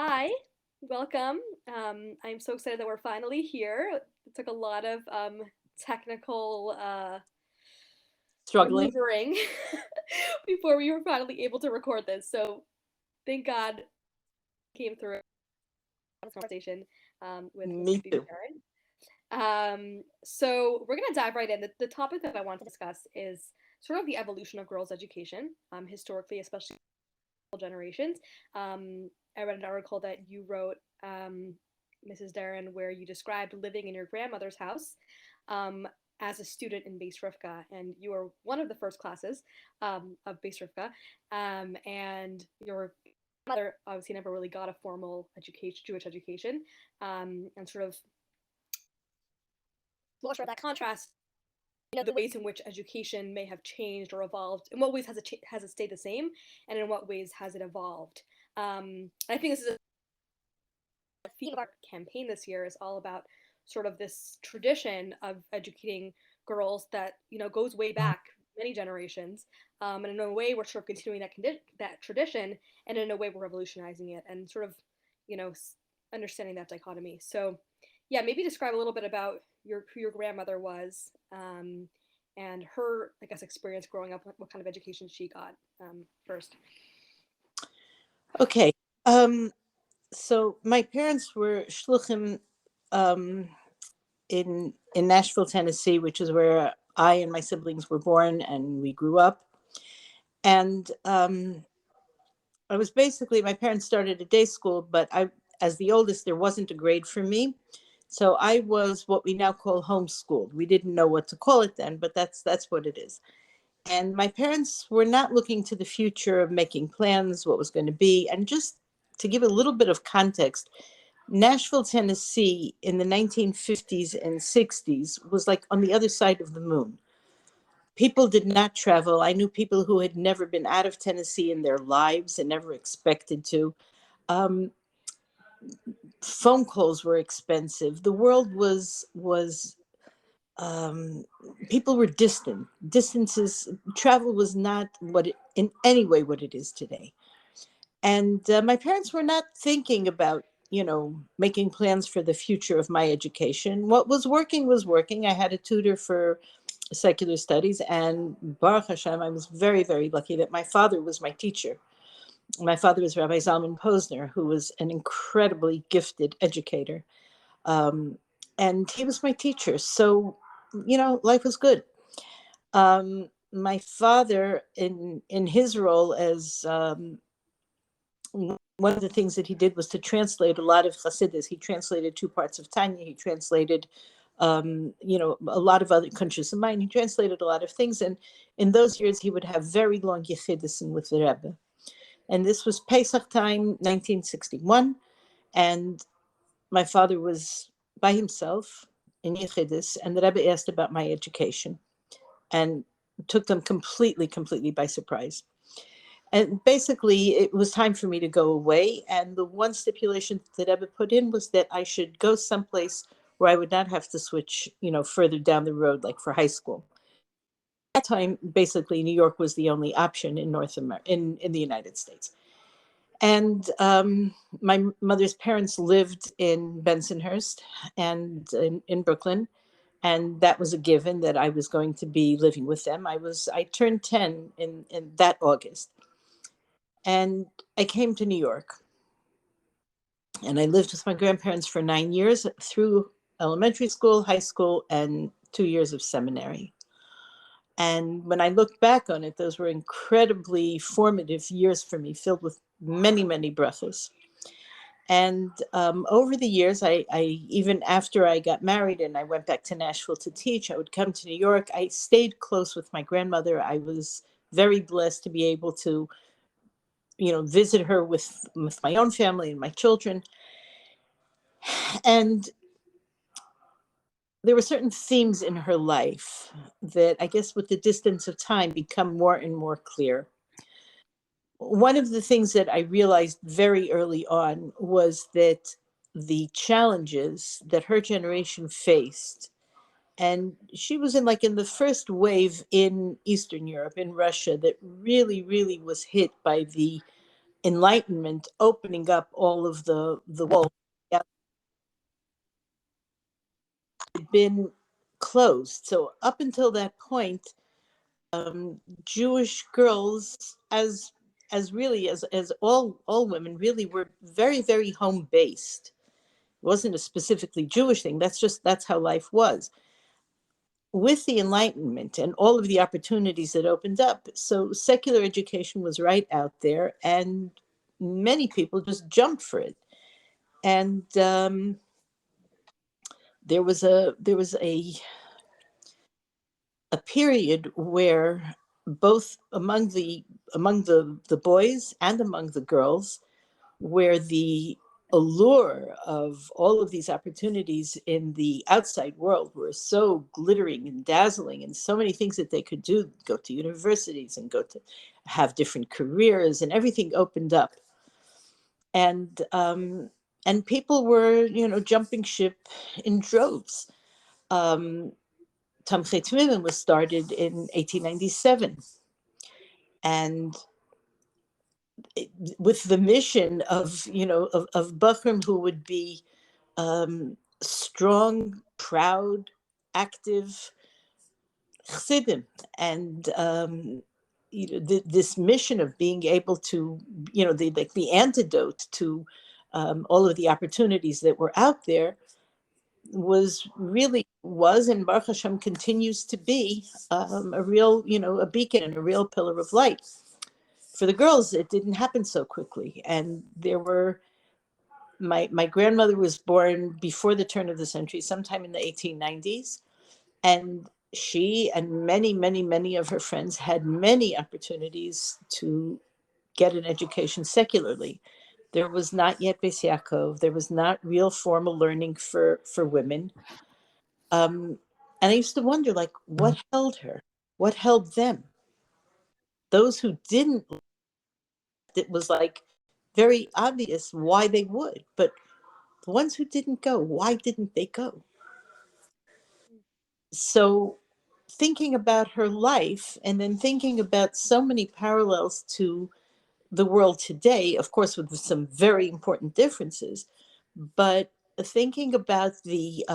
Hi, welcome. I'm so excited that we're finally here. It took a lot of technical Struggling. maneuvering before we were finally able to record this. So thank God it came through this conversation with Me Vivi too. Deren. So we're gonna dive right in. The topic that I want to discuss is sort of the evolution of girls' education, historically, especially generations. I read an article that you wrote, Mrs. Darren, where you described living in your grandmother's house um, as a student in Bais Rivka, and you were one of the first classes of Bais Rivka, and your mother obviously never really got a formal education, Jewish education, and sort of sort of that contrast the ways in which education may have changed or evolved. In what ways has it stayed the same, and in what ways has it evolved? I think this is a theme of our campaign this year is all about sort of this tradition of educating girls that goes way back many generations, and in a way we're sort of continuing that tradition, and in a way we're revolutionizing it and sort of you know understanding that dichotomy. So yeah, maybe describe a little bit about who your grandmother was, and her, I guess, experience growing up, what kind of education she got first. Okay. Um, so my parents were shluchim um, in Nashville, Tennessee, which is where I and my siblings were born and we grew up. And I was basically my parents started a day school, but as the oldest, there wasn't a grade for me. So I was what we now call homeschooled. We didn't know what to call it then, but that's what it is. And my parents were not looking to the future of making plans, what was going to be. And just to give a little bit of context, Nashville, Tennessee in the 1950s and 60s was like on the other side of the moon. People did not travel. I knew people who had never been out of Tennessee in their lives and never expected to. Um, Phone calls were expensive. The world was um, people were distant. Distances, travel was not in any way what it is today. And my parents were not thinking about, making plans for the future of my education. What was working. I had a tutor for secular studies, and Baruch Hashem, I was very, very lucky that my father was my teacher. My father was Rabbi Zalman Posner, who was an incredibly gifted educator. Um, and he was my teacher. So, life was good. My father, in his role as one of the things that he did was to translate a lot of Hasidus. He translated two parts of Tanya. He translated, a lot of other countries of mine. He translated a lot of things, and in those years he would have very long yichidusim with the Rebbe. And this was Pesach time, 1961, and my father was by himself in yichidus, and the Rebbe asked about my education, and took them completely by surprise. And basically, it was time for me to go away. And the one stipulation that Rebbe put in was that I should go someplace where I would not have to switch, further down the road, like for high school. At that time, basically, New York was the only option in North America, in the United States. And my mother's parents lived in Bensonhurst and in Brooklyn, and that was a given that I was going to be living with them. I turned 10 in that August, and I came to New York, and I lived with my grandparents for 9 years through elementary school, high school, and 2 years of seminary. And when I look back on it, those were incredibly formative years for me, filled with many brothers. And over the years, I even after I got married and I went back to Nashville to teach, I would come to New York. I stayed close with my grandmother. I was very blessed to be able to, visit her with my own family and my children. And there were certain themes in her life that I guess with the distance of time become more and more clear. One of the things that I realized very early on was that the challenges that her generation faced, and she was in the first wave in Eastern Europe, in Russia, that really was hit by the Enlightenment opening up all of the walls that had been closed. So up until that point, Jewish girls, as really as all women, really were very very home based. It wasn't a specifically Jewish thing. That's how life was. With the Enlightenment and all of the opportunities that opened up, so secular education was right out there, and many people just jumped for it. And there was a period where both among the boys and among the girls, where the allure of all of these opportunities in the outside world were so glittering and dazzling, and so many things that they could do, go to universities and go to have different careers, and everything opened up. And people were, jumping ship in droves. um, Tamchet Mimim was started in 1897, and with the mission of, of Bachram, who would be strong, proud, active Chassidim, and this mission of being able to, the antidote to all of the opportunities that were out there, was and Baruch Hashem continues to be a real, a beacon and a real pillar of light. For the girls, it didn't happen so quickly, and there were my grandmother was born before the turn of the century, sometime in the 1890s, and she and many, many, many of her friends had many opportunities to get an education secularly. There was not yet Beis Yaakov. There was not real formal learning for women. And I used to wonder, like, what held her? What held them? Those who didn't, it was like very obvious why they would. But the ones who didn't go, why didn't they go? So thinking about her life, and then thinking about so many parallels to the world today, of course, with some very important differences, but thinking about the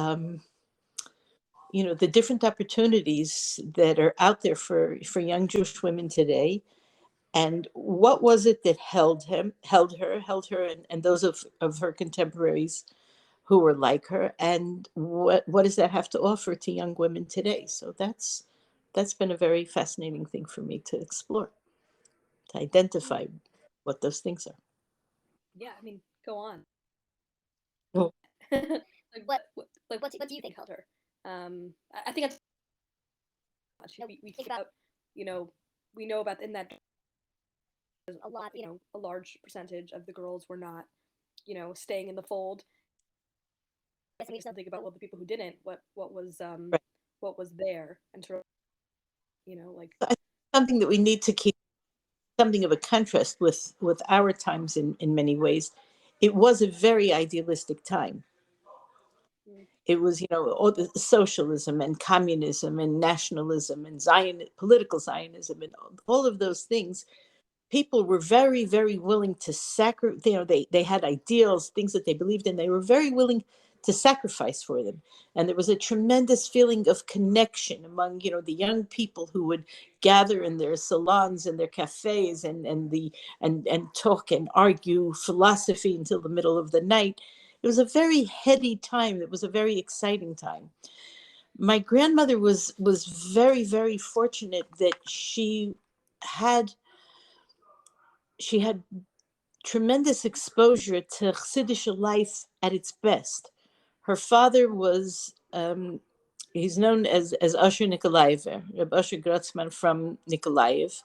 different opportunities that are out there for young Jewish women today, and what was it that held her, and those of her contemporaries who were like her, and what does that have to offer to young women today? So that's been a very fascinating thing for me to explore, to identify what those things are. Yeah, I mean, go on. Oh, What do you think held her? I think that's much. We think about, you know, we know about in that a lot, a large percentage of the girls were not, staying in the fold. I think we just think about, well, the people who didn't, right. what was there, and sort of, like, So I think something that we need to keep, something of a contrast with our times in many ways. It was a very idealistic time. mm, It was, all the socialism and communism and nationalism and political Zionism, and all of those things. People were very, very willing to sacrifice. They had ideals, things that they believed in. They were very willing to sacrifice for them. And there was a tremendous feeling of connection among, the young people who would gather in their salons and their cafes, and talk and argue philosophy until the middle of the night. It was a very heady time. It was a very exciting time. My grandmother was very, very fortunate that had she had tremendous exposure to Chassidish life at its best. Her father was, he's known as Usher Nikolaev, Reb Usher Grotzman from Nikolaev.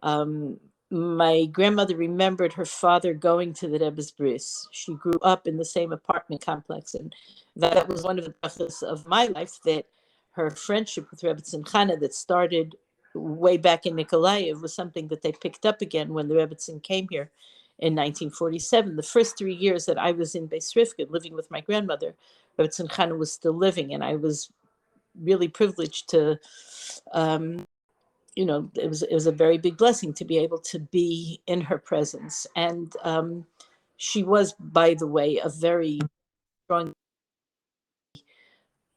Um, my grandmother remembered her father going to the Rebbe's bris. She grew up in the same apartment complex, and that was one of the brachas of my life, that her friendship with Rebbe Tzimchana that started way back in Nikolaev was something that they picked up again when the Rebbe Tzim came here in 1947. The first 3 years that I was in Bais Rivka living with my grandmother, Rebbe Tzimchana was still living, and I was really privileged to um, it was a very big blessing to be able to be in her presence. And she was, by the way, a very strong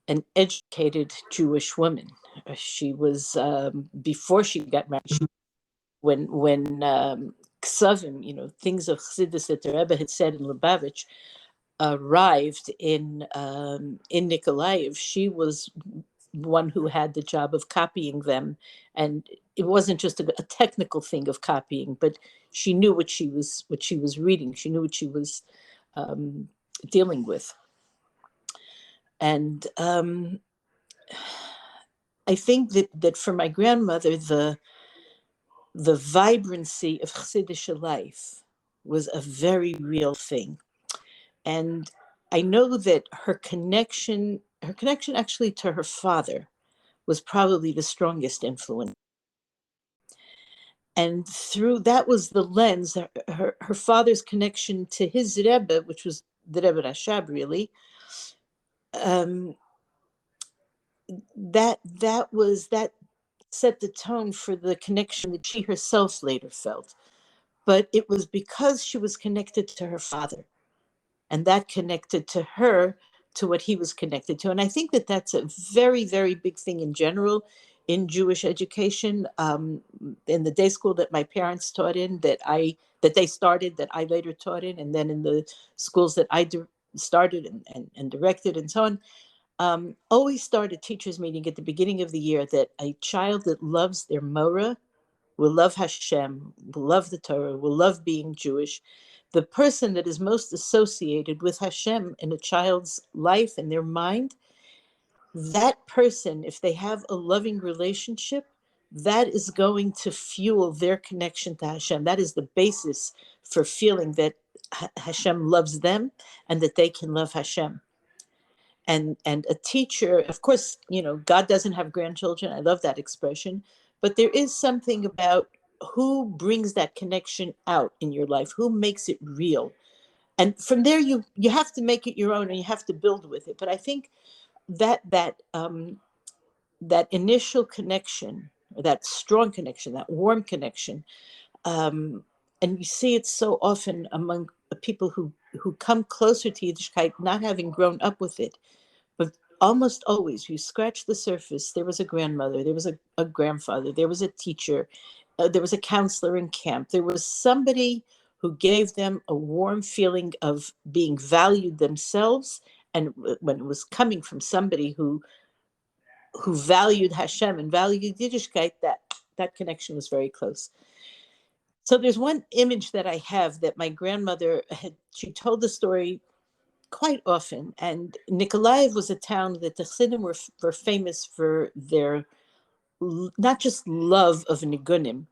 and educated Jewish woman. She was, before she got married, when ksavim, things of Chassidus that the Rebbe had said in Lubavitch, arrived in Nikolaev, she was one who had the job of copying them. And it wasn't just a technical thing of copying, but she knew what she was reading. She knew what she was dealing with. And I think that for my grandmother, the vibrancy of Chassidish life was a very real thing. And I know that her connection actually to her father was probably the strongest influence. And through that was the lens, her father's connection to his Rebbe, which was the Rebbe Rashab, really. That set the tone for the connection that she herself later felt. But it was because she was connected to her father, and that connected to her to what he was connected to. And I think that that's a very, very big thing in general in Jewish education. In the day school that my parents taught in, that they started, that I later taught in, and then in the schools that I started and directed and so on, always start a teachers meeting at the beginning of the year that a child that loves their Morah will love Hashem, will love the Torah, will love being Jewish. The person that is most associated with Hashem in a child's life and their mind, that person, if they have a loving relationship, that is going to fuel their connection to Hashem. That is the basis for feeling that Hashem loves them and that they can love Hashem. And a teacher, of course, God doesn't have grandchildren. I love that expression. But there is something about who brings that connection out in your life, who makes it real. And from there, you have to make it your own and you have to build with it. But I think that initial connection, or that strong connection, that warm connection, and you see it so often among people who come closer to Yiddishkeit, not having grown up with it. But almost always, you scratch the surface, there was a grandmother, there was a grandfather, there was a teacher, there was a counselor in camp, there was somebody who gave them a warm feeling of being valued themselves. And when it was coming from somebody who valued Hashem and valued Yiddishkeit, that connection was very close. So there's one image that I have that my grandmother she told the story quite often. And Nikolaev was a town that the Chassidim were famous for their not just love of nigunim,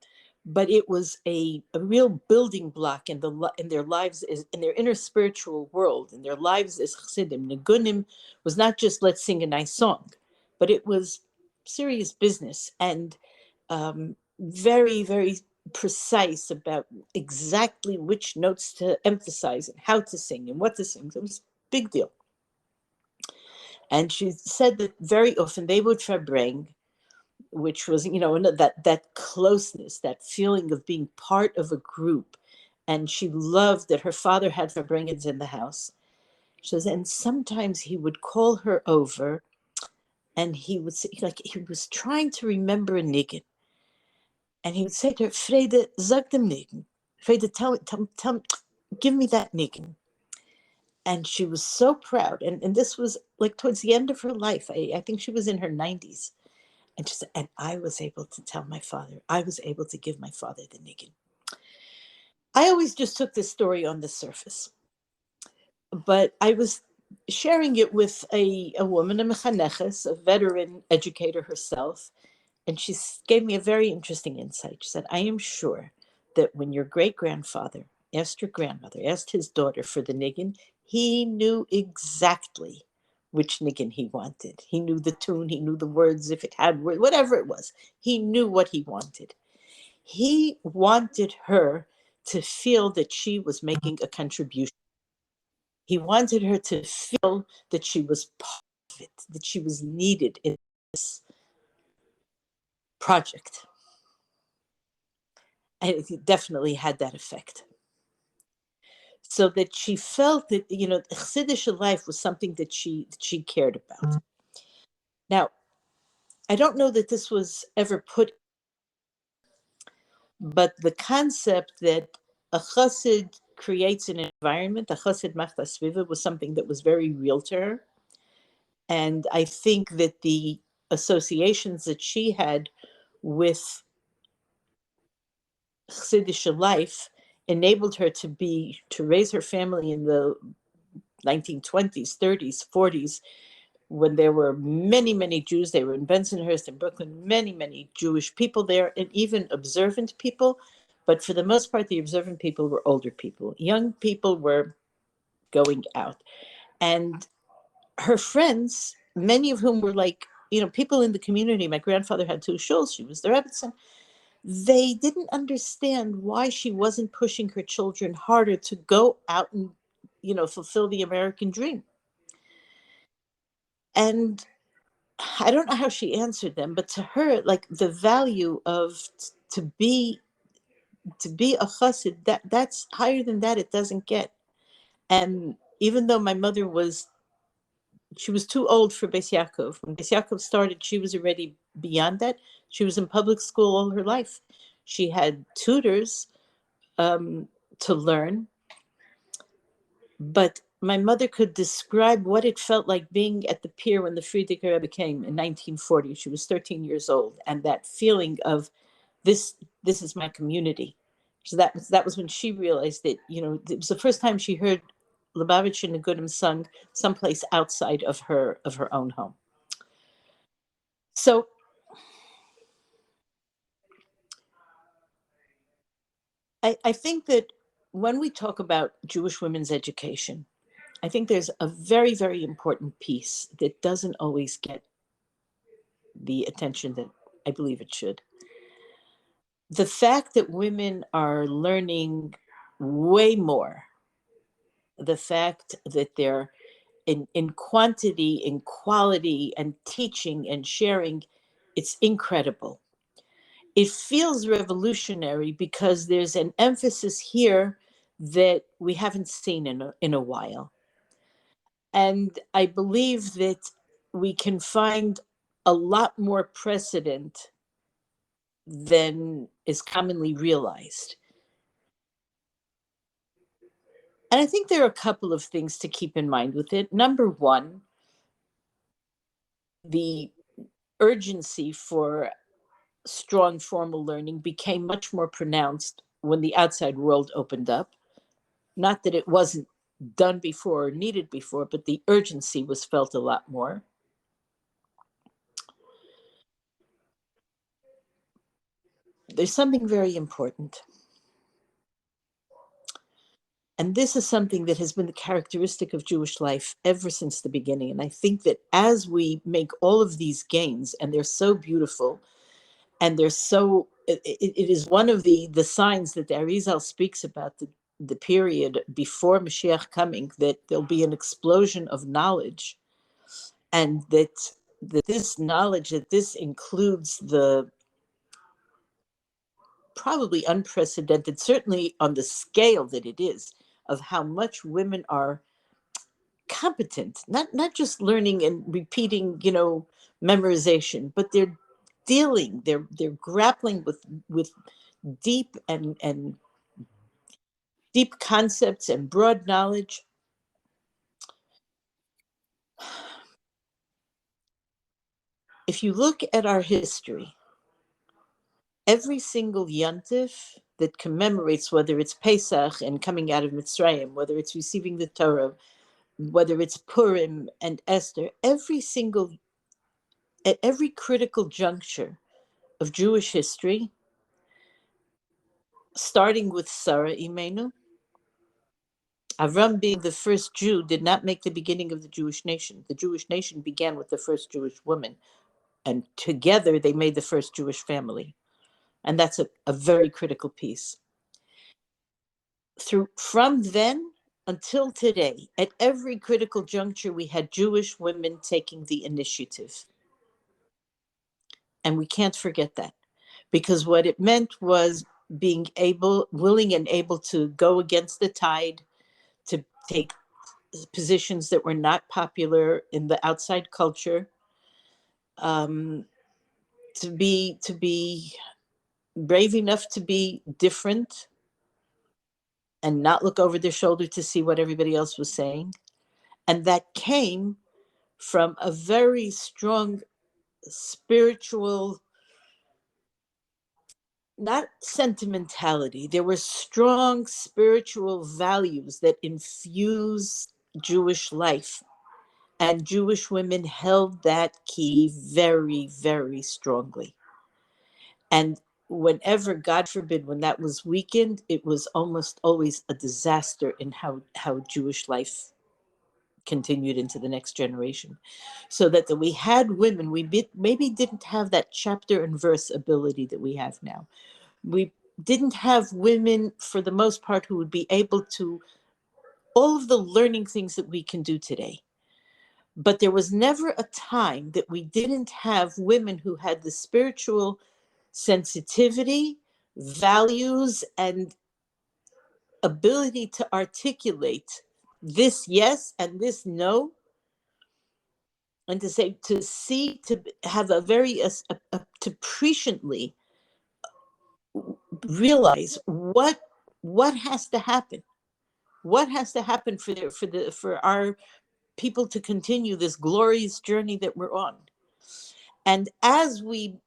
but it was a real building block in their lives, in their inner spiritual world, in their lives as Chassidim. Nigunim was not just let's sing a nice song, but it was serious business and very, very precise about exactly which notes to emphasize and how to sing and what to sing. So it was a big deal. And she said that very often they would farbring, which was, that closeness, that feeling of being part of a group. And she loved that her father had farbringans in the house. She says, and sometimes he would call her over and he would say, like he was trying to remember a niggin. And he would say to her, Frede, sag dem niggin. Frede, tell, give me that niggin. And she was so proud. And this was like towards the end of her life. I think she was in her 90s. And she said, and I was able to tell my father, I was able to give my father the niggin. I always just took this story on the surface. But I was sharing it with a woman, a mechaneches, a veteran educator herself. And she gave me a very interesting insight. She said, I am sure that when your great-grandfather asked your grandmother, asked his daughter for the niggin, he knew exactly which niggin he wanted. He knew the tune, he knew the words, if it had words, whatever it was. He knew what he wanted. He wanted her to feel that she was making a contribution. He wanted her to feel that she was part of it, that she was needed in this project. And it definitely had that effect. So that she felt that, Chassidish life was something that she cared about. Now, I don't know that this was ever put, but the concept that a chassid creates an environment, a chassid machta sviva, was something that was very real to her. And I think that the associations that she had with Chassidish life enabled her to raise her family in the 1920s, 30s, 40s, when there were many, many Jews. They were in Bensonhurst and Brooklyn, many, many Jewish people there, and even observant people. But for the most part, the observant people were older people. Young people were going out. And her friends, many of whom were like, people in the community. My grandfather had two shuls. She was the Rebbetzin. They didn't understand why she wasn't pushing her children harder to go out and, fulfill the American dream. And I don't know how she answered them, but to her, like the value of to be a chassid, that's higher than that. It doesn't get. And even though my mother she was too old for Beis Yaakov. When Beis Yaakov started, she was already beyond that. She was in public school all her life. She had tutors to learn, but my mother could describe what it felt like being at the pier when the Frierdiker Rebbe came in 1940. She was 13 years old, and that feeling of this is my community. So that was when she realized that, it was the first time she heard Lubavitch and Negudim sung someplace outside of her own home. So I think that when we talk about Jewish women's education, I think there's a very, very important piece that doesn't always get the attention that I believe it should. The fact that women are learning way more, the fact that they're in quantity, in quality, and teaching and sharing, it's incredible. It feels revolutionary because there's an emphasis here that we haven't seen in a while. And I believe that we can find a lot more precedent than is commonly realized. And I think there are a couple of things to keep in mind with it. Number one, the urgency for strong formal learning became much more pronounced when the outside world opened up. Not that it wasn't done before or needed before, but the urgency was felt a lot more. There's something very important. And this is something that has been the characteristic of Jewish life ever since the beginning. And I think that as we make all of these gains, and they're so beautiful, and they're so, it is one of the signs that the Arizal speaks about the period before Mashiach coming, that there'll be an explosion of knowledge, and that this knowledge, that this includes the probably unprecedented, certainly on the scale that it is, of how much women are competent, not just learning and repeating, memorization, but they're grappling with deep and deep concepts and broad knowledge. If you look at our history, every single yontif that commemorates, whether it's Pesach and coming out of Mitzrayim, whether it's receiving the Torah, whether it's Purim and Esther, at every critical juncture of Jewish history, starting with Sarah Imenu, Avram being the first Jew did not make the beginning of the Jewish nation. The Jewish nation began with the first Jewish woman, and together they made the first Jewish family. And that's a very critical piece. From then until today, at every critical juncture, we had Jewish women taking the initiative. And we can't forget that, because what it meant was being able, willing and able to go against the tide, to take positions that were not popular in the outside culture, um, to be brave enough to be different and not look over their shoulder to see what everybody else was saying. And that came from a very strong spiritual, not sentimentality, there were strong spiritual values that infuse Jewish life. And Jewish women held that key very, very strongly. And whenever, God forbid, when that was weakened, it was almost always a disaster in how Jewish life continued into the next generation. So that we had women, maybe didn't have that chapter and verse ability that we have now. We didn't have women, for the most part, who would be able to all of the learning things that we can do today. But there was never a time that we didn't have women who had the spiritual sensitivity, values, and ability to articulate this yes and this no, and to say, to see, to have a very to presciently realize what has to happen, what has to happen for our people to continue this glorious journey that we're on. And as we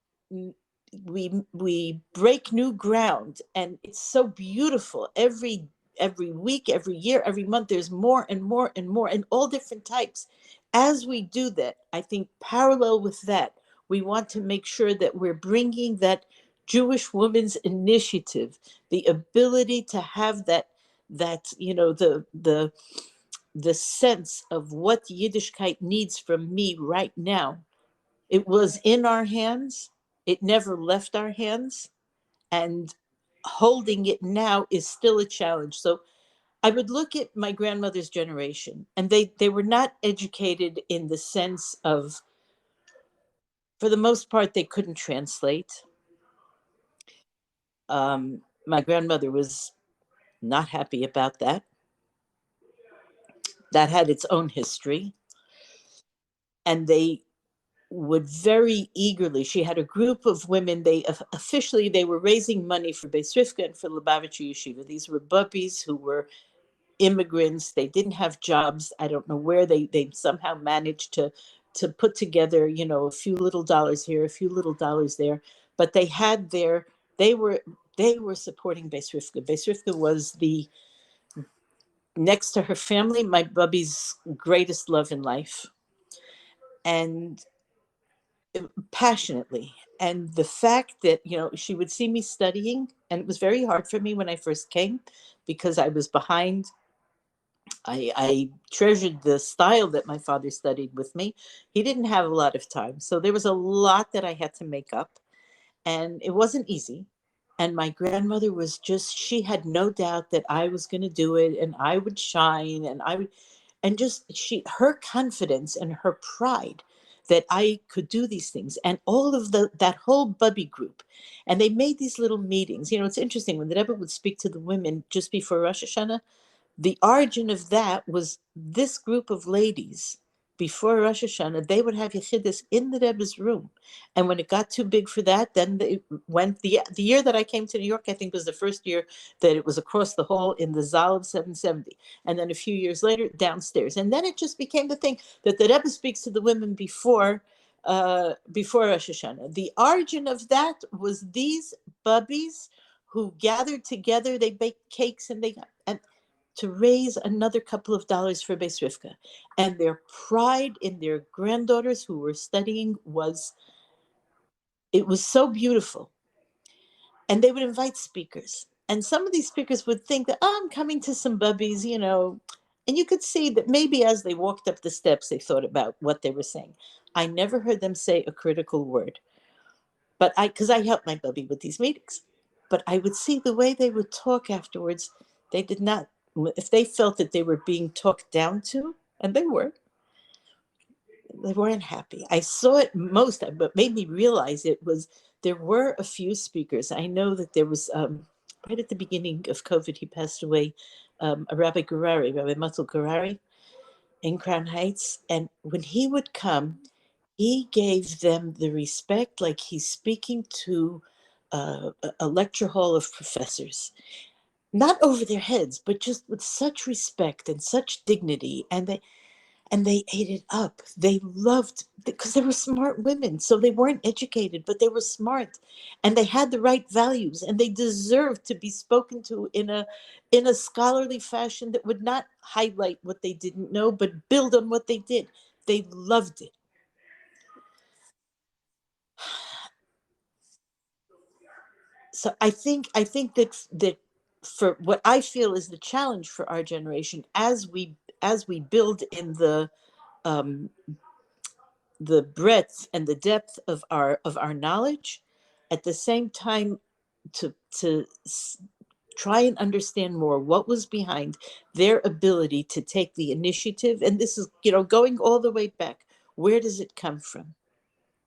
break new ground, and it's so beautiful, every week, every year, every month, there's more and more and more, and all different types. As we do that, I think parallel with that, we want to make sure that we're bringing that Jewish woman's initiative, the ability to have that the sense of what Yiddishkeit needs from me right now. It was in our hands. It never left our hands. And holding it now is still a challenge. So I would look at my grandmother's generation, and they were not educated in the sense of, for the most part, they couldn't translate. My grandmother was not happy about that. That had its own history. And they would very eagerly, she had a group of women, they were raising money for Bais Rivka and for Lubavitcher Yeshiva. These were bubbies who were immigrants. They didn't have jobs. I don't know where they somehow managed to put together, a few little dollars here, a few little dollars there. But they were supporting Bais Rivka. Bais Rivka was next to her family, my bubby's greatest love in life. And passionately. And the fact that, she would see me studying, and it was very hard for me when I first came because I was behind. I treasured the style that my father studied with me. He didn't have a lot of time. So there was a lot that I had to make up, and it wasn't easy. And my grandmother was she had no doubt that I was going to do it, and I would shine, and just her confidence and her pride that I could do these things, and all of that whole bubby group. And they made these little meetings. It's interesting, when the Rebbe would speak to the women just before Rosh Hashanah, the origin of that was this group of ladies. Before Rosh Hashanah, they would have Yechidus in the Rebbe's room. And when it got too big for that, then they went, the year that I came to New York, I think was the first year that it was across the hall in the Zal of 770. And then a few years later, downstairs. And then it just became the thing that the Rebbe speaks to the women before Rosh Hashanah. The origin of that was these bubbies who gathered together. They baked cakes, and to raise another couple of dollars for Bais Rivka. And their pride in their granddaughters who were studying was so beautiful. And they would invite speakers. And some of these speakers would think that, I'm coming to some bubbies, And you could see that maybe as they walked up the steps, they thought about what they were saying. I never heard them say a critical word. But because I helped my bubby with these meetings. But I would see the way they would talk afterwards. They did not, if they felt that they were being talked down to, and they weren't happy. I saw it most, but made me realize it was there were a few speakers. I know that there was, right at the beginning of COVID, he passed away, a Rabbi Gurari, Rabbi Matul Gurari in Crown Heights. And when he would come, he gave them the respect like he's speaking to a lecture hall of professors, not over their heads, but just with such respect and such dignity. And they ate it up. They loved, because they were smart women. So they weren't educated, but they were smart, and they had the right values, and they deserved to be spoken to in a scholarly fashion that would not highlight what they didn't know, but build on what they did. They loved it. So I think that for what I feel is the challenge for our generation, as we build in um, the breadth and the depth of our knowledge, at the same time to try and understand more what was behind their ability to take the initiative. And this is, going all the way back. Where does it come from?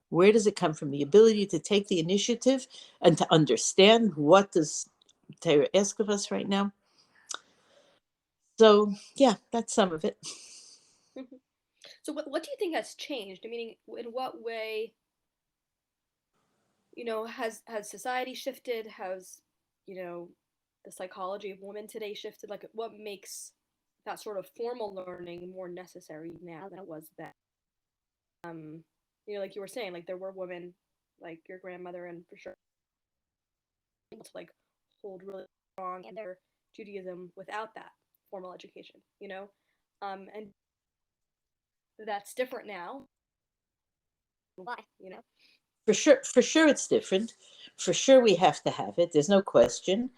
Where does it come from? The ability to take the initiative and to understand what does Torah ask of us right now. So yeah, that's some of it. So what do you think has changed? I mean, in what way, has society shifted? Has, you know, the psychology of women today shifted? Like, what makes that sort of formal learning more necessary now than it was then? Like you were saying, like there were women like your grandmother and for sure able to like hold really strong in their Judaism without that formal education, and that's different now. Why, For sure it's different. For sure we have to have it. There's no question.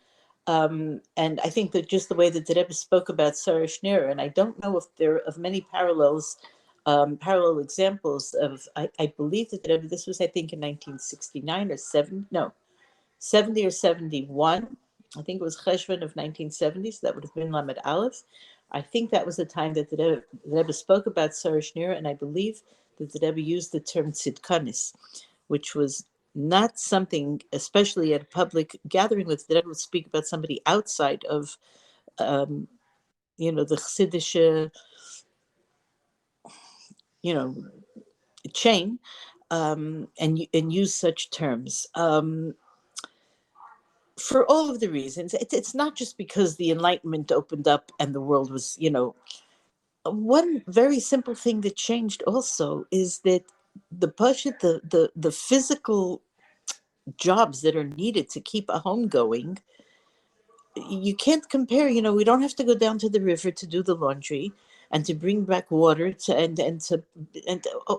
And I think that just the way that the Rebbe spoke about Sarah Schneer, and I don't know if there are of many parallels, parallel examples of, I believe that the Rebbe, this was, I think, in 1969 or 7, no, 70 or 71. I think it was Cheshvan of 1970, so that would have been Lamed Aleph. I think that was the time that the Rebbe spoke about Sarah Schneer, and I believe that the Rebbe used the term tzidkanis, which was not something, especially at a public gathering, that I would speak about somebody outside of, um, the Chassidish, you know, chain, and use such terms. For all of the reasons, it's not just because the Enlightenment opened up and the world was, one very simple thing that changed also is that the budget, the physical jobs that are needed to keep a home going, you can't compare. We don't have to go down to the river to do the laundry and to bring back water to and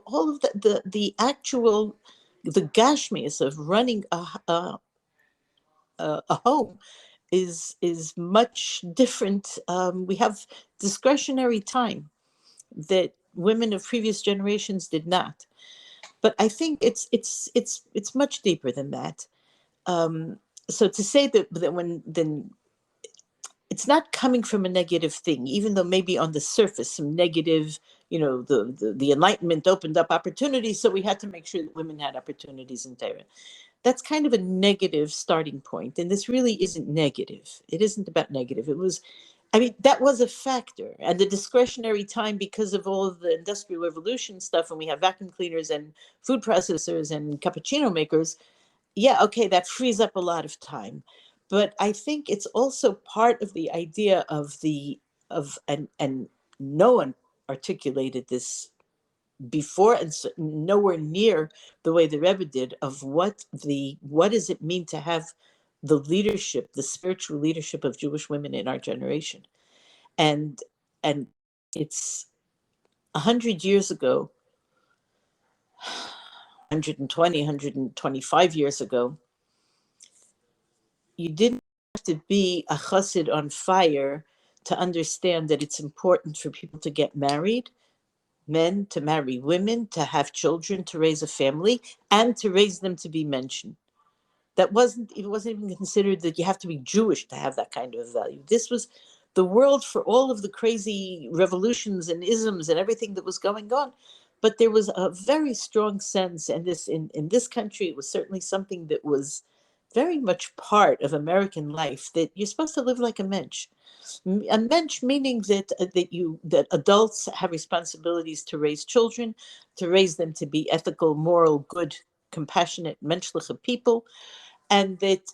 all of the actual, the gashmias of running a home is much different. We have discretionary time that women of previous generations did not. But I think it's much deeper than that. Um, so to say that when then it's not coming from a negative thing, even though maybe on the surface some negative, the Enlightenment opened up opportunities, so we had to make sure that women had opportunities in Torah. That's kind of a negative starting point, and this really isn't negative. It isn't about negative. It was, I mean, that was a factor, and the discretionary time because of all of the industrial revolution stuff, and we have vacuum cleaners and food processors and cappuccino makers. Yeah, okay, that frees up a lot of time. But I think it's also part of the idea of and no one articulated this before, and nowhere near the way the Rebbe did, of what does it mean to have the leadership, the spiritual leadership of Jewish women in our generation. And and it's 100 years ago, 120, 125 years ago, you didn't have to be a chassid on fire to understand that it's important for people to get married, men to marry women, to have children, to raise a family, and to raise them to be mentioned. It wasn't even considered that you have to be Jewish to have that kind of value. This was the world, for all of the crazy revolutions and isms and everything that was going on. but there was a very strong sense, and this in this country, it was certainly something that was very much part of American life, that you're supposed to live like a mensch. A mensch meaning that adults have responsibilities to raise children, to raise them to be ethical, moral, good, compassionate, menschliche people, and that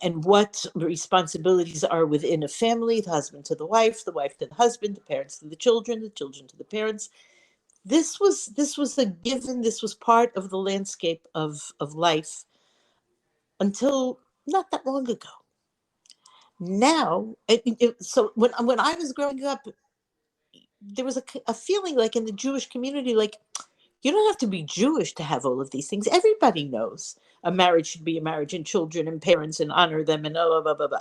and what responsibilities are within a family: the husband to the wife to the husband, the parents to the children to the parents. This was a given. This was part of the landscape of life until not that long ago. Now, so when I was growing up, there was a feeling like in the Jewish community, like you don't have to be Jewish to have all of these things. Everybody knows a marriage should be a marriage, and children and parents and honor them, and blah, blah, blah, blah.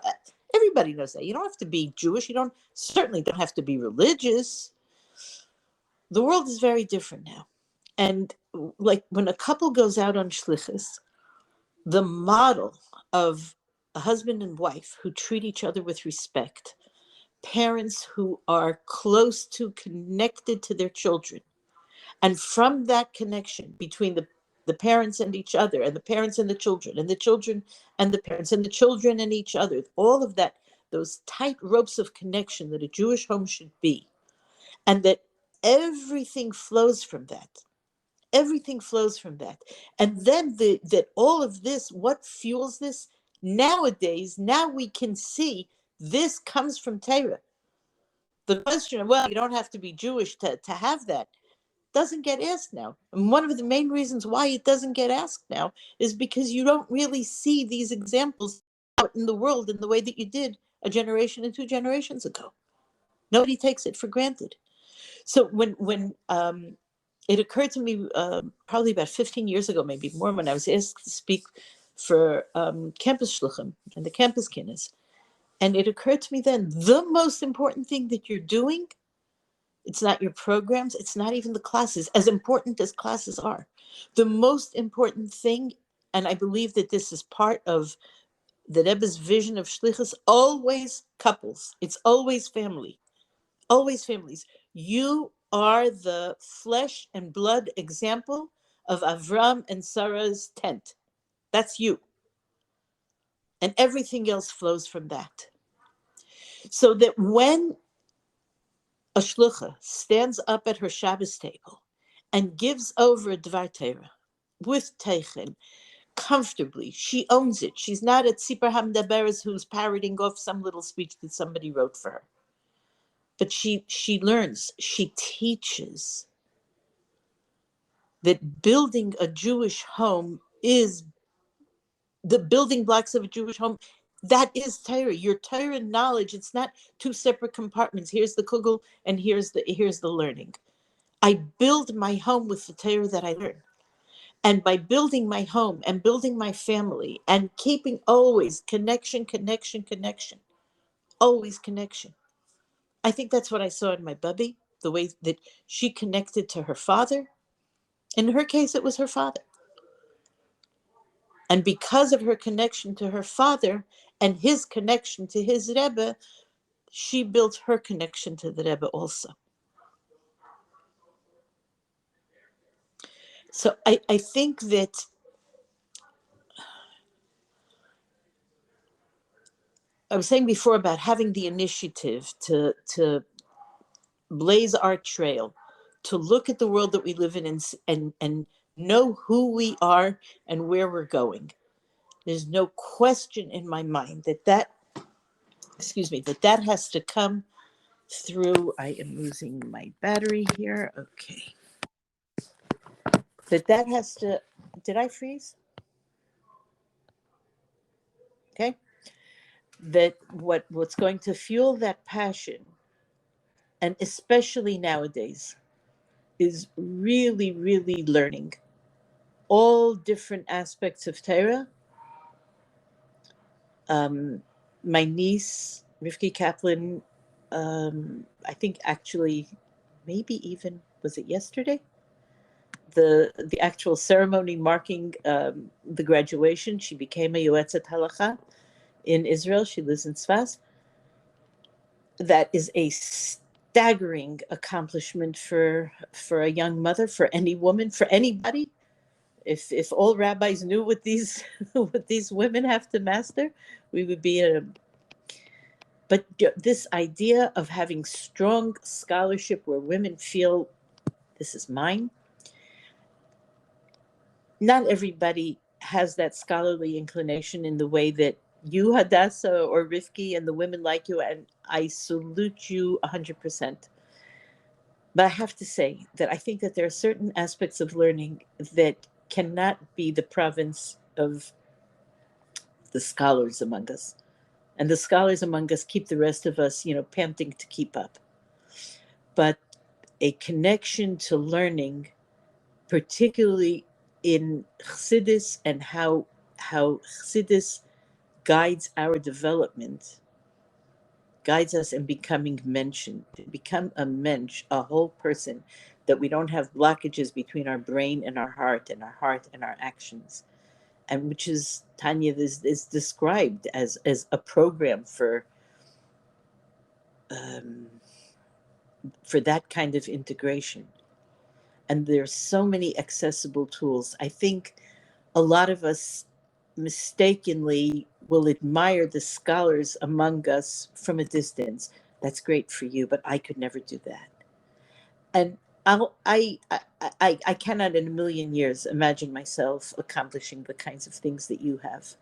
Everybody knows that. You don't have to be Jewish. You certainly don't have to be religious. The world is very different now. And like when a couple goes out on shlichus, the model of a husband and wife who treat each other with respect, parents who are close to, connected to their children, and from that connection between the parents and each other, and the parents and the children, and the children and the parents, and the children and each other, all of that, those tight ropes of connection that a Jewish home should be, and that everything flows from that. Everything flows from that. And then that all of this, what fuels this? Nowadays, now we can see this comes from Torah. The question of, well, you don't have to be Jewish to have that, doesn't get asked now. And one of the main reasons why it doesn't get asked now is because you don't really see these examples out in the world in the way that you did a generation and 2 generations ago. Nobody takes it for granted. So when it occurred to me probably about 15 years ago, maybe more, when I was asked to speak for campus shluchim and the campus kinnis, and it occurred to me then, the most important thing that you're doing, it's not your programs, it's not even the classes, as important as classes are. The most important thing, and I believe that this is part of the Rebbe's vision of shlichus, always couples. It's always family. Always families. You are the flesh and blood example of Avram and Sarah's tent. That's you. And everything else flows from that. So that when a shlucha stands up at her Shabbos table and gives over a Dvar Torah with Teichen, comfortably, she owns it. She's not a Tzipar Hamdaberes who's parroting off some little speech that somebody wrote for her. But she learns, she teaches that building a Jewish home is the building blocks of a Jewish home. That is Torah. Your Torah knowledge, it's not two separate compartments. Here's the kugel and here's the learning. I build my home with the Torah that I learn. And by building my home and building my family and keeping always connection, always connection. I think that's what I saw in my Bubby, the way that she connected to her father. In her case, it was her father. And because of her connection to her father and his connection to his Rebbe, she built her connection to the Rebbe also. So I think that I was saying before about having the initiative to blaze our trail, to look at the world that we live in and know who we are and where we're going. There's no question in my mind that has to come through. I am losing my battery here. Okay. That has to, did I freeze? Okay. That what's going to fuel that passion, and especially nowadays, is really, really learning all different aspects of Torah. My niece, Rivka Kaplan, I think actually, maybe even, was it yesterday? The actual ceremony marking the graduation, she became a Yoetzet Halacha in Israel. She lives in Sfas. That is a staggering accomplishment for a young mother, for any woman, for anybody. If all rabbis knew what these what these women have to master, we would be in a. But this idea of having strong scholarship where women feel this is mine, not everybody has that scholarly inclination in the way that you, Hadassah, or Rifki, and the women like you, and I salute you 100%. But I have to say that I think that there are certain aspects of learning that cannot be the province of the scholars among us. And the scholars among us keep the rest of us, panting to keep up. But a connection to learning, particularly in Chassidus, and how Chassidus guides our development, guides us in becoming mentioned, to become a mensch, a whole person, that we don't have blockages between our brain and our heart, and our heart and our actions. And which is, Tanya is described as a program um, for that kind of integration. And there's so many accessible tools. I think a lot of us mistakenly will admire the scholars among us from a distance. That's great for you, but I could never do that. And I cannot in a million years imagine myself accomplishing the kinds of things that you have.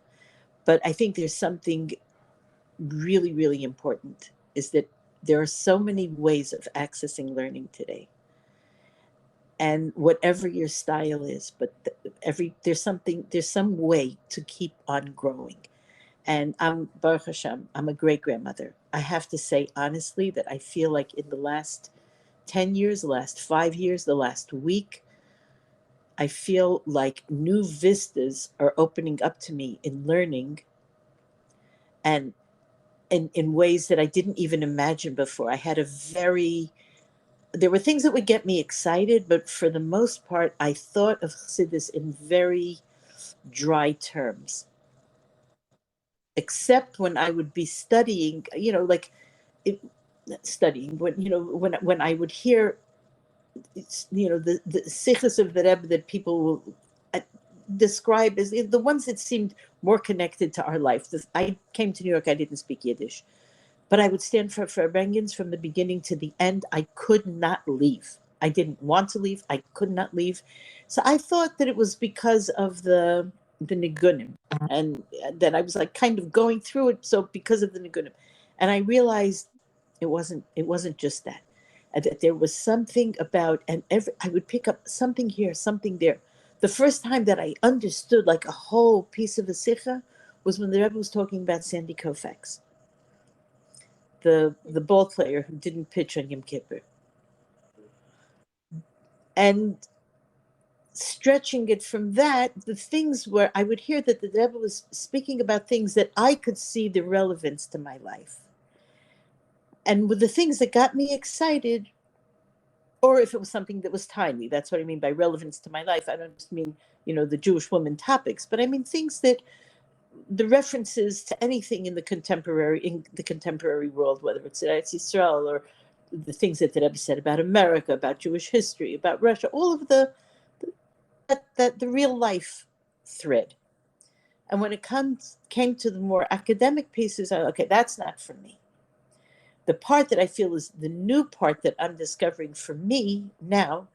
But I think there's something really, really important, is that there are so many ways of accessing learning today. And whatever your style is, but there's some way to keep on growing. And I'm Baruch Hashem, I'm a great grandmother. I have to say honestly that I feel like in the last 10 years, the last 5 years, the last week, I feel like new vistas are opening up to me in learning, and in ways that I didn't even imagine before. There were things that would get me excited, but for the most part, I thought of Chassidus in very dry terms, except when I would be studying, like it, studying, when I would hear, the sikhs of the Rebbe that people will uh, describe as the ones that seemed more connected to our life. I came to New York, I didn't speak Yiddish. But I would stand for Rengans from the beginning to the end. I could not leave. I didn't want to leave. I could not leave. So I thought that it was because of the nigunim, and that I was like kind of going through it. So because of the nigunim, and I realized it wasn't just that. That there was something about, and I would pick up something here, something there. The first time that I understood like a whole piece of a sikha was when the Rebbe was talking about Sandy Koufax, the ball player who didn't pitch on Yom Kippur, and stretching it from that, the things where I would hear that the Rebbe was speaking about things that I could see the relevance to my life, and with the things that got me excited, or if it was something that was timely. That's what I mean by relevance to my life. I don't just mean the Jewish woman topics, but I mean things that the references to anything in the contemporary world, whether it's Eretz Yisrael or the things that the Rebbe said about America, about Jewish history, about Russia, all of the real life thread. And when it came to the more academic pieces, okay, that's not for me. The part that I feel is the new part that I'm discovering for me now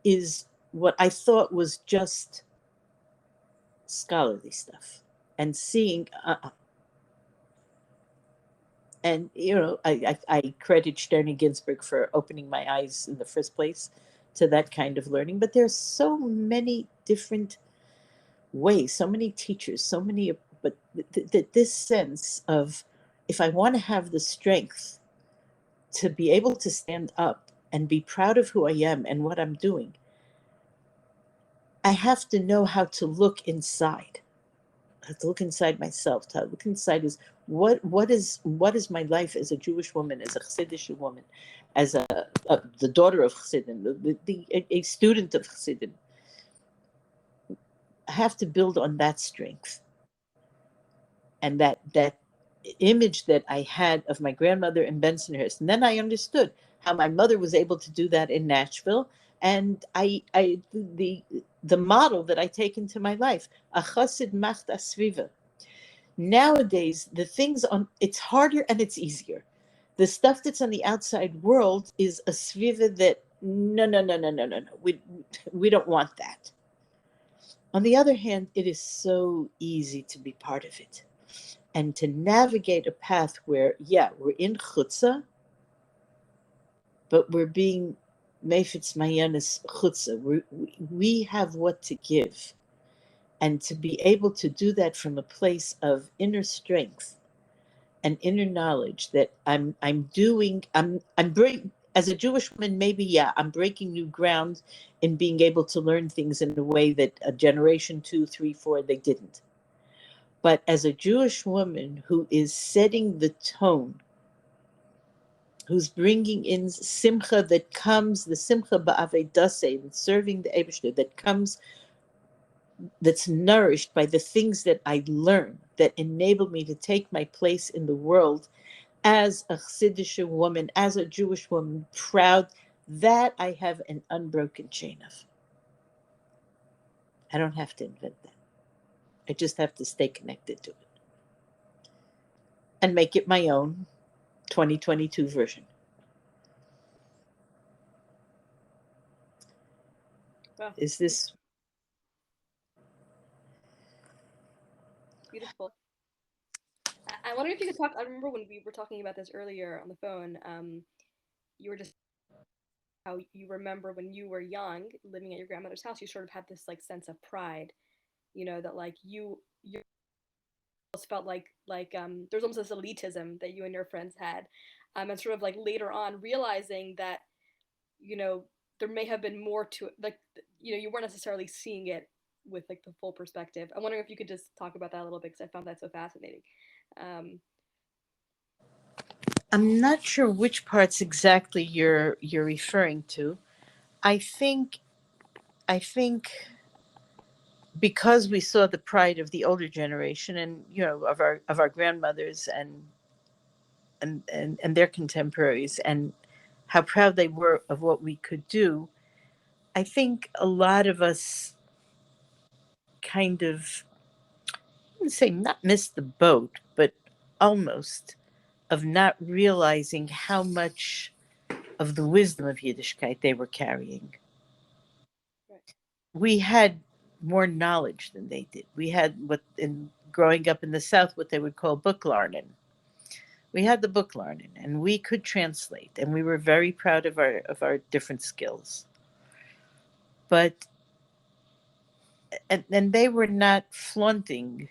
is what I thought was just scholarly stuff, and seeing and I credit Sterny Ginsburg for opening my eyes in the first place to that kind of learning. But there's so many different ways, so many teachers, so many. But this sense of, if I want to have the strength to be able to stand up and be proud of who I am and what I'm doing, I have to know how to look inside. I have to look inside myself. To look inside is what is my life as a Jewish woman, as a Chassidish woman, as the daughter of Chassidim, a student of Chassidim. I have to build on that strength, and that image that I had of my grandmother in Bensonhurst. And then I understood how my mother was able to do that in Nashville, and the model that I take into my life. A chassid macht asviva. Nowadays, the things on it's harder and it's easier. The stuff that's on the outside world is a sviva that no. We don't want that. On the other hand, it is so easy to be part of it and to navigate a path where, yeah, we're in chutza, but we're being mefitz mayanis chutza. We have what to give, and to be able to do that from a place of inner strength and inner knowledge that I'm breaking as a Jewish woman. Maybe, yeah, I'm breaking new ground in being able to learn things in a way that a generation 2, 3, 4 they didn't. But as a Jewish woman who is setting the tone, who's bringing in simcha that comes, the simcha ba'avedase, that's serving the Eibishter, that comes, that's nourished by the things that I learn, that enable me to take my place in the world as a Chassidish woman, as a Jewish woman, proud, that I have an unbroken chain of. I don't have to invent that. I just have to stay connected to it and make it my own 2022 version. Wow. Is this Beautiful? I wonder if you could talk. I remember when we were talking about this earlier on the phone. You were just how you remember when you were young, living at your grandmother's house. You sort of had this like sense of pride, that like you almost felt like there's almost this elitism that you and your friends had, and sort of like later on realizing that you know there may have been more to it, like you weren't necessarily seeing it with like the full perspective. I'm wondering if you could just talk about that a little bit because I found that so fascinating. Um, I'm not sure which parts exactly you're referring to. I think I think because we saw the pride of the older generation and of our grandmothers and their contemporaries and how proud they were of what we could do. I think a lot of us kind of, I wouldn't say not missed the boat, but almost, of not realizing how much of the wisdom of Yiddishkeit they were carrying. right. We had more knowledge than they did. We had what, in growing up in the South, what they would call book learning. We had the book learning, and we could translate, and we were very proud of our different skills. But and they were not flaunting,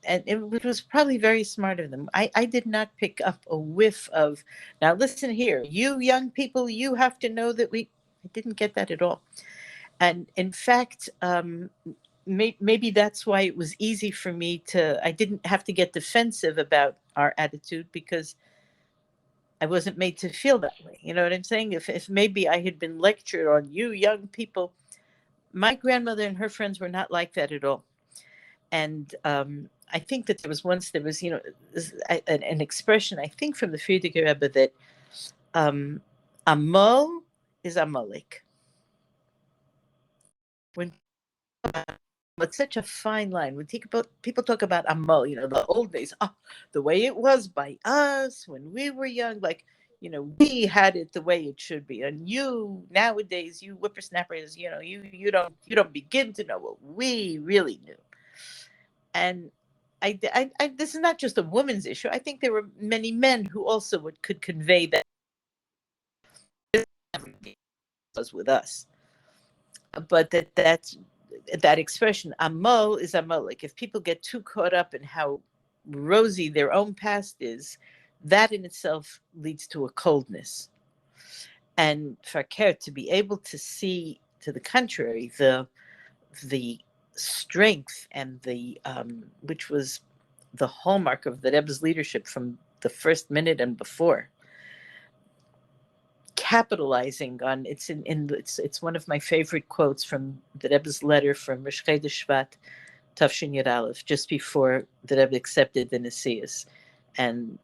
and it was probably very smart of them. I did not pick up a whiff of, now listen here, you young people, you have to know that I didn't get that at all. And in fact, maybe that's why it was easy for me I didn't have to get defensive about our attitude because I wasn't made to feel that way. You know what I'm saying? If maybe I had been lectured on, you young people, my grandmother and her friends were not like that at all. And I think that there was an expression, I think from the Frierdiker Rebbe, that Amol is Amalek. When It's such a fine line. When people talk about Amol, the old days, the way it was by us when we were young, like, we had it the way it should be. And you nowadays, you whippersnappers, you don't begin to know what we really knew. And this is not just a woman's issue. I think there were many men who also could convey that was with us, but that expression "amo" is amolik. If people get too caught up in how rosy their own past is, that in itself leads to a coldness. And for Kert to be able to see, to the contrary, the strength and the which was the hallmark of the Rebbe's leadership from the first minute and before, capitalizing on it's one of my favorite quotes from the Rebbe's letter from Rosh Chodesh Shvat Tafshin Yud Aleph, just before the Rebbe accepted the Nesius, and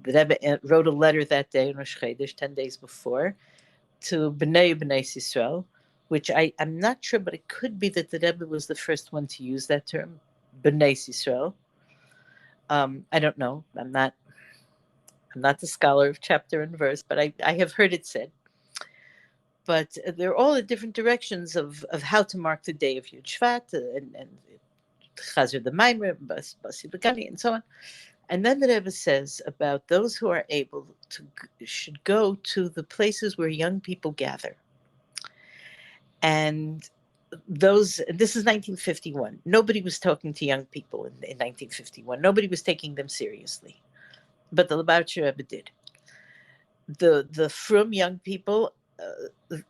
the Rebbe wrote a letter that day in Rosh Chodesh, 10 days before, to Bnei Yisrael, which I'm not sure, but it could be that the Rebbe was the first one to use that term, Bnei Yisrael. I don't know. I'm not the scholar of chapter and verse, but I have heard it said. But they're all in different directions of how to mark the day of Yud Shvat, and Chazer the Maimer, Basi Begani, and so on. And then the Rebbe says about those who are able to should go to the places where young people gather. And this is 1951. Nobody was talking to young people in 1951. Nobody was taking them seriously. But the Lubavitcher Rebbe did. The frum young people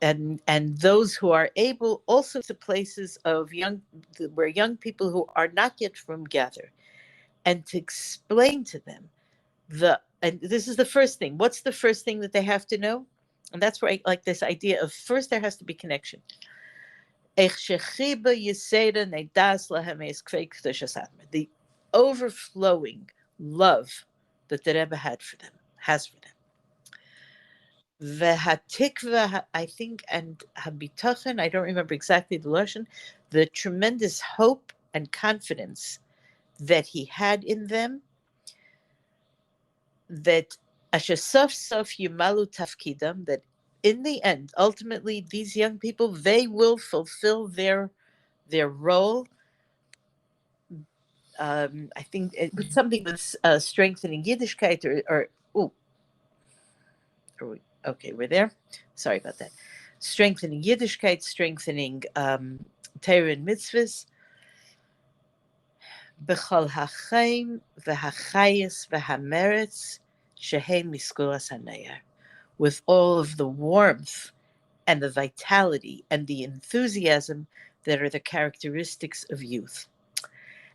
and those who are able also to places of where young people who are not yet frum gather, and to explain to them and this is the first thing. What's the first thing that they have to know? And that's where I like this idea of first there has to be connection. The overflowing love that the Rebbe has for them. V'hatikva, I think, and habitachon, I don't remember exactly the lashon, the tremendous hope and confidence that he had in them, that asher sof sof yumalu tafkidam, that in the end, ultimately, these young people, they will fulfill their role. I think it was something with strengthening Yiddishkeit, okay, we're there. Sorry about that. Strengthening Yiddishkeit, strengthening Torah and mitzvahs. B'chol ha'chaim v'ha'chayis v'ha'meretz shehem miskulas ha'nayar. With all of the warmth and the vitality and the enthusiasm that are the characteristics of youth.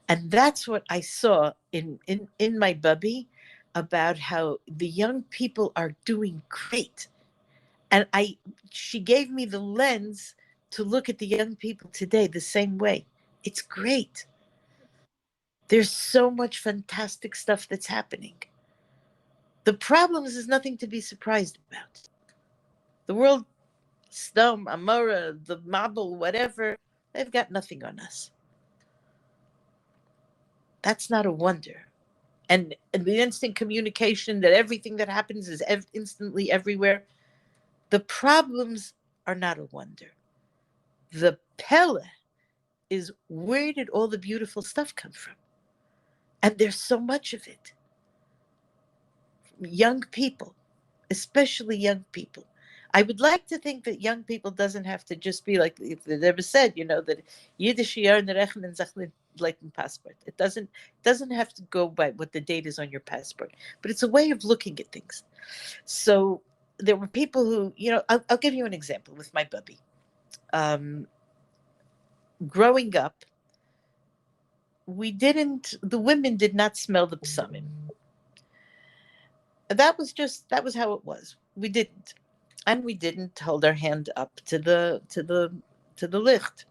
And that's what I saw in my bubby, about how the young people are doing great. And she gave me the lens to look at the young people today the same way. It's great. There's so much fantastic stuff that's happening. The problems is nothing to be surprised about. The world, Sdom, Amora, the Mabul, whatever, they've got nothing on us. That's not a wonder. And the instant communication that everything that happens is instantly everywhere. The problems are not a wonder. The Pele is, where did all the beautiful stuff come from? And there's so much of it. Young people, especially young people. I would like to think that young people doesn't have to just be like the Rebbe said, that Yiddish like passport. It doesn't have to go by what the date is on your passport, but it's a way of looking at things. So there were people who, I'll give you an example with my bubby. Growing up, the women did not smell the psamim. That was how it was. We didn't. And we didn't hold our hand up to the licht.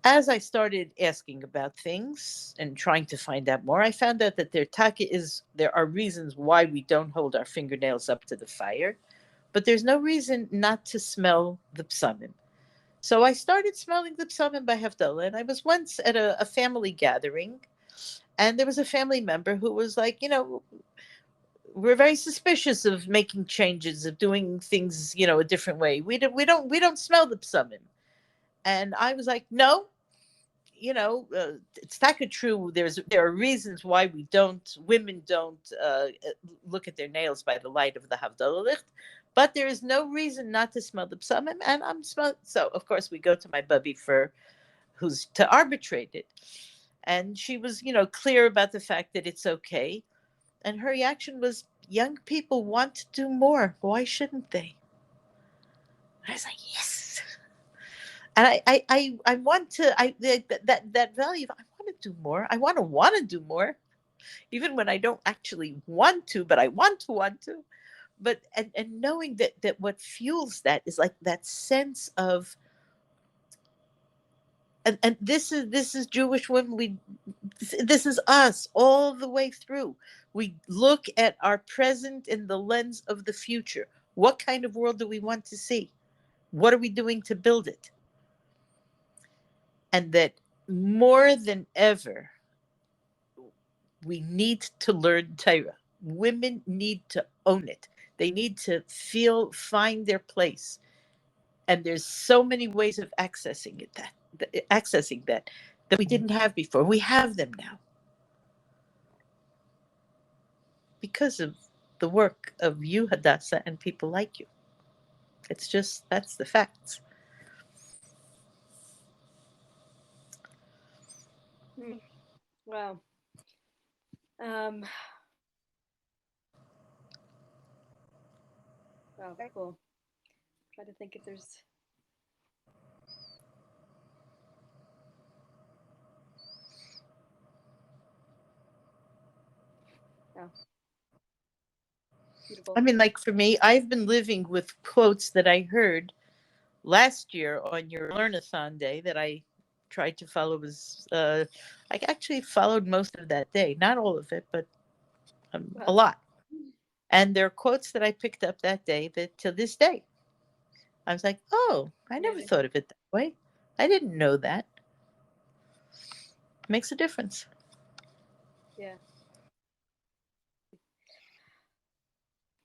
As I started asking about things and trying to find out more, I found out that there are reasons why we don't hold our fingernails up to the fire, but there's no reason not to smell the psamim. So I started smelling the psamim by Havdalah, and I was once at a family gathering, and there was a family member who was like, we're very suspicious of making changes, of doing things, a different way. We don't smell the psamim. And I was like, no, it's not true. There are reasons why women don't look at their nails by the light of the Havdalah licht, but there is no reason not to smell the psamim. And I'm smelling. So of course we go to my bubby who's to arbitrate it, and she was, clear about the fact that it's okay. And her reaction was, young people want to do more. Why shouldn't they? I was like, yes. And I want to, that value, I want to do more. I want to do more, even when I don't actually want to, but I want to. But, and knowing that what fuels that is like that sense of, and this is Jewish women. This is us all the way through. We look at our present in the lens of the future. What kind of world do we want to see? What are we doing to build it? And that more than ever, we need to learn Torah. Women need to own it. They need to find their place. And there's so many ways of accessing that we didn't have before. We have them now because of the work of you, Hadassah, and people like you. It's just, that's the facts. Wow. Um, wow, very cool. Try to think if there's. Wow, I beautiful. mean, like for me, I've been living with quotes that I heard last year on your Learnathon day that I tried to follow. I actually followed most of that day, not all of it, but a Wow. lot. And there are quotes that I picked up that day that to this day, I was like, oh, I never Amazing. thought of it that way. I didn't know that. It makes a difference. Yeah.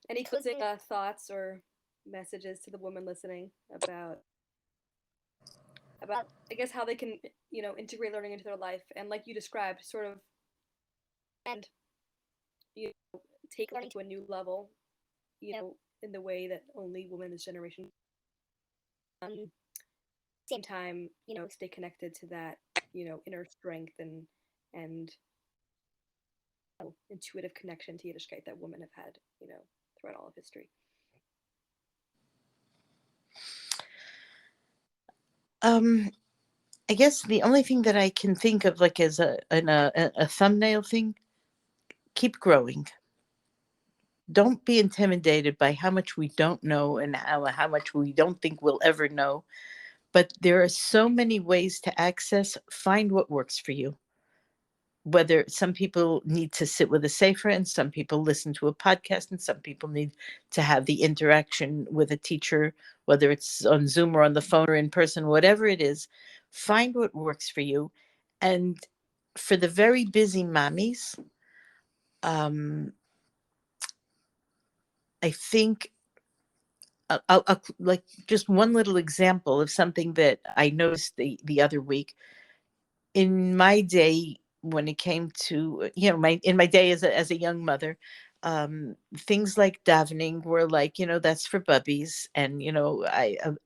Any closing thoughts or messages to the women listening about I guess how they can integrate learning into their life and like you described, sort of and take learning to a new level, in the way that only women this generation. Same time, stay connected to that, inner strength and intuitive connection to Yiddishkeit that women have had, throughout all of history. Um, I guess the only thing that I can think of, like as a thumbnail thing, keep growing. Don't be intimidated by how much we don't know and how much we don't think we'll ever know. But there are so many ways to access. Find what works for you. Whether some people need to sit with a sefer and some people listen to a podcast and some people need to have the interaction with a teacher, whether it's on Zoom or on the phone or in person, whatever it is, find what works for you. And for the very busy mommies, um, I think like just one little example of something that I noticed the other week in my day when it came to my in my day as a young mother, things like davening were like, that's for bubbies, and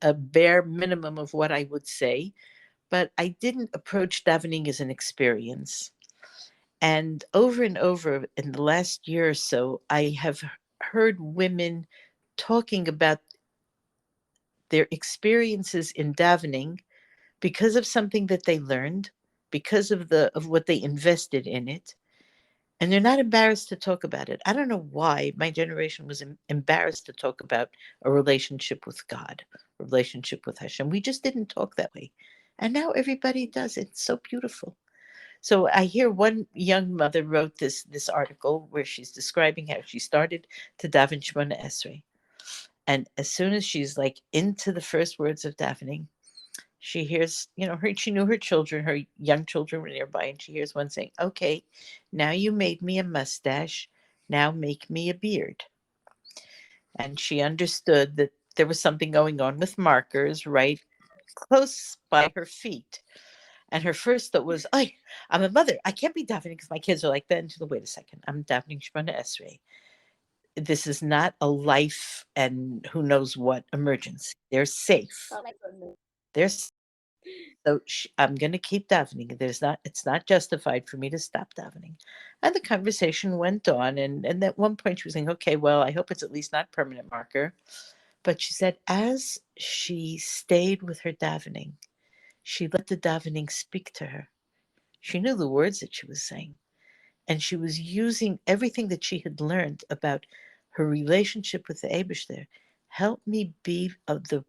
a bare minimum of what I would say, but I didn't approach davening as an experience. And over in the last year or so, I have heard women talking about their experiences in davening because of something that they learned, because of what they invested in it, and they're not embarrassed to talk about it. I don't know why my generation was embarrassed to talk about a relationship with God, a relationship with Hashem. We just didn't talk that way, and now everybody does. It's so beautiful. So I hear one young mother wrote this article where she's describing how she started to daven Shemona Esrei, and as soon as she's like into the first words of davening, she hears, she knew her children, her young children were nearby, and she hears one saying, okay, now you made me a mustache, now make me a beard. And she understood that there was something going on with markers right close by her feet. And her first thought was, I'm a mother. I can't be davening because my kids are like that. And she said, wait a second, I'm davening Shemona Esrei. This is not a life and who knows what emergency. They're safe. Oh my goodness. They're So I'm going to keep davening. It's not justified for me to stop davening. And the conversation went on. And at one point she was saying, okay, well, I hope it's at least not permanent marker. But she said, as she stayed with her davening, she let the davening speak to her. She knew the words that she was saying. And she was using everything that she had learned about her relationship with the Abishter. Help me be of the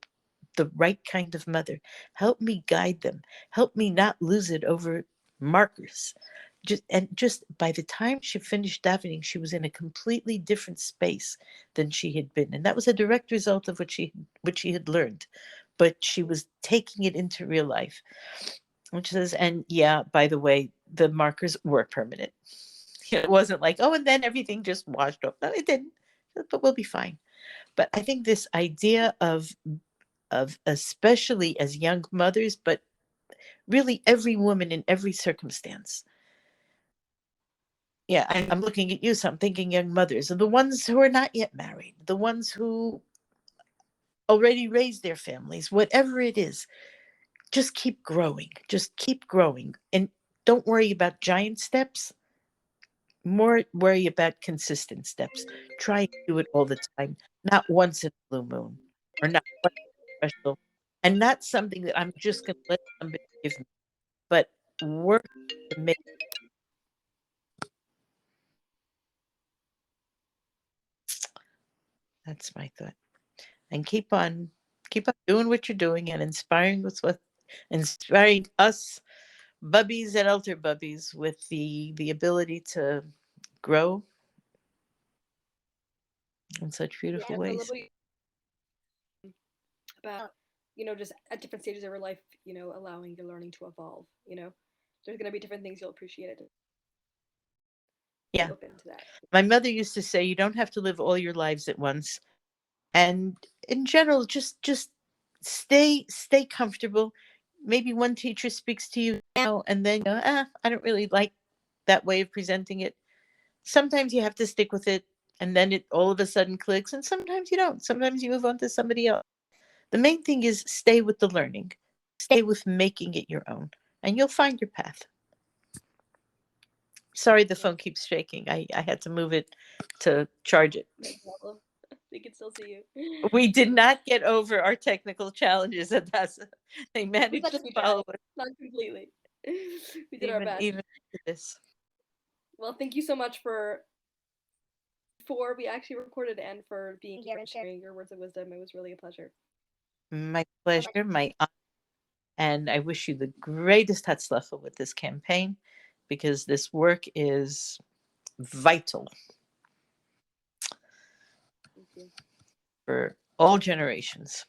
right kind of mother. Help me guide them. Help me not lose it over markers. just by the time she finished davening, she was in a completely different space than she had been, and that was a direct result of what she had learned, but she was taking it into real life. Which says, and yeah, by the way, the markers were permanent. It wasn't like, oh, and then everything just washed off. No, it didn't. But we'll be fine. But I think this idea of especially as young mothers, but really every woman in every circumstance. Yeah, I'm looking at you, so I'm thinking young mothers, and the ones who are not yet married, the ones who already raised their families, whatever it is, just keep growing. Just keep growing. And don't worry about giant steps. More worry about consistent steps. Try to do it all the time, not once in a blue moon, or not once special, and not something that I'm just going to let somebody give me, but work to make. That's my thought. And keep on doing what you're doing and inspiring us bubbies and elder bubbies with the ability to grow in such beautiful Yes, I love ways. what you about, just at different stages of your life, allowing your learning to evolve. There's going to be different things you'll appreciate it. Be Yeah. open to that. My mother used to say you don't have to live all your lives at once. And in general, just stay comfortable. Maybe one teacher speaks to you now and then I don't really like that way of presenting it. Sometimes you have to stick with it, and then it all of a sudden clicks, and sometimes you don't. Sometimes you move on to somebody else. The main thing is stay with the learning, stay with making it your own, and you'll find your path. Sorry, the Yeah, phone keeps shaking. I had to move it to charge it. no problem. They can still see We did you. not get over our technical challenges at Dasa. They As managed much to as we tried, follow us not completely. We did our even best. even to this. Well, thank you so much for we actually recorded and for being here and sharing your words of wisdom. It was really a pleasure. My pleasure, my honor, and I wish you the greatest Hatzlacha with this campaign, because this work is vital Thank you. for all generations.